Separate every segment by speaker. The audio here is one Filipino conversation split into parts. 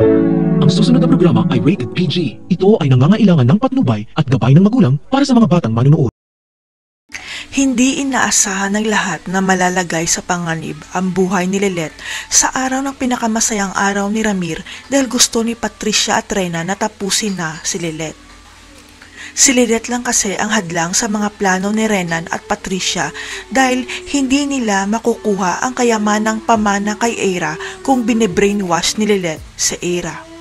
Speaker 1: Ang susunod na programa ay rated PG. Ito ay nangangailangan ng patnubay at gabay ng magulang para sa mga batang manunood.
Speaker 2: Hindi inaasahan ng lahat na malalagay sa panganib ang buhay ni Lilet sa araw ng pinakamasayang araw ni Ramir dahil gusto ni Patricia at Rena na tapusin na si Lilet. Si Lilet lang kasi ang hadlang sa mga plano ni Renan at Patricia dahil hindi nila makukuha ang kayamanang pamana kay Eira kung bine-brainwash ni Lilet si Eira.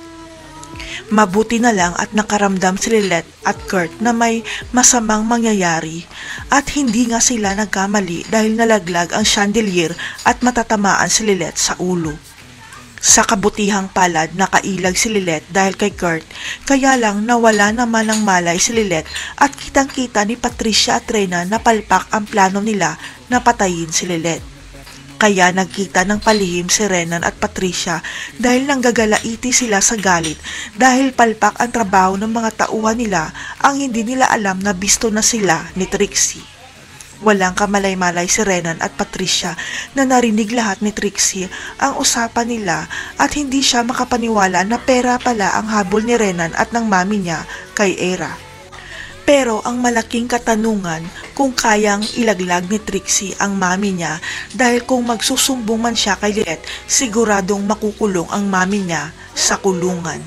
Speaker 2: Mabuti na lang at nakaramdam si Lilet at Kurt na may masamang mangyayari at hindi nga sila nagkamali dahil nalaglag ang chandelier at matatamaan si Lilet sa ulo. Sa kabutihang palad nakailag si Lilet dahil kay Kurt, kaya lang nawala naman ng malay si Lilet at kitang-kita ni Patricia at Rena na palpak ang plano nila na patayin si Lilet. Kaya nagkita ng palihim si Renan at Patricia dahil nanggagalaiti sila sa galit dahil palpak ang trabaho ng mga tauhan nila ang hindi nila alam na bisto na sila ni Trixie. Walang kamalay-malay si Renan at Patricia na narinig lahat ni Trixie ang usapan nila at hindi siya makapaniwala na pera pala ang habol ni Renan at ng mami niya kay Eira. Pero ang malaking katanungan kung kayang ilaglag ni Trixie ang mami niya dahil kung magsusumbong man siya kay Lilet, siguradong makukulong ang mami niya sa kulungan.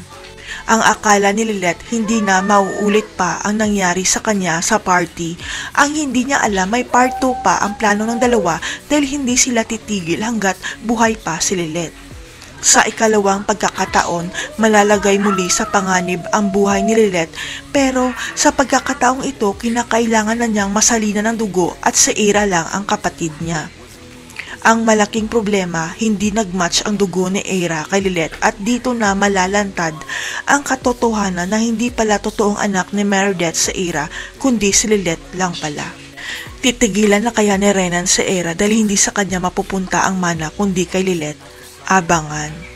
Speaker 2: Ang akala ni Lilet hindi na mauulit pa ang nangyari sa kanya sa party. Ang hindi niya alam may part 2 pa ang plano ng dalawa dahil hindi sila titigil hanggat buhay pa si Lilet. Sa ikalawang pagkakataon, malalagay muli sa panganib ang buhay ni Lilet pero sa pagkakataong ito kinakailangan na niyang masalina ng dugo at si Eira lang ang kapatid niya. Ang malaking problema, hindi nagmatch ang dugo ni Eira kay Lilet at dito na malalantad ang katotohanan na hindi pala totoong anak ni Meredith si Eira kundi si Lilet lang pala. Titigilan na kaya ni Renan si Eira dahil hindi sa kanya mapupunta ang mana kundi kay Lilet? Abangan.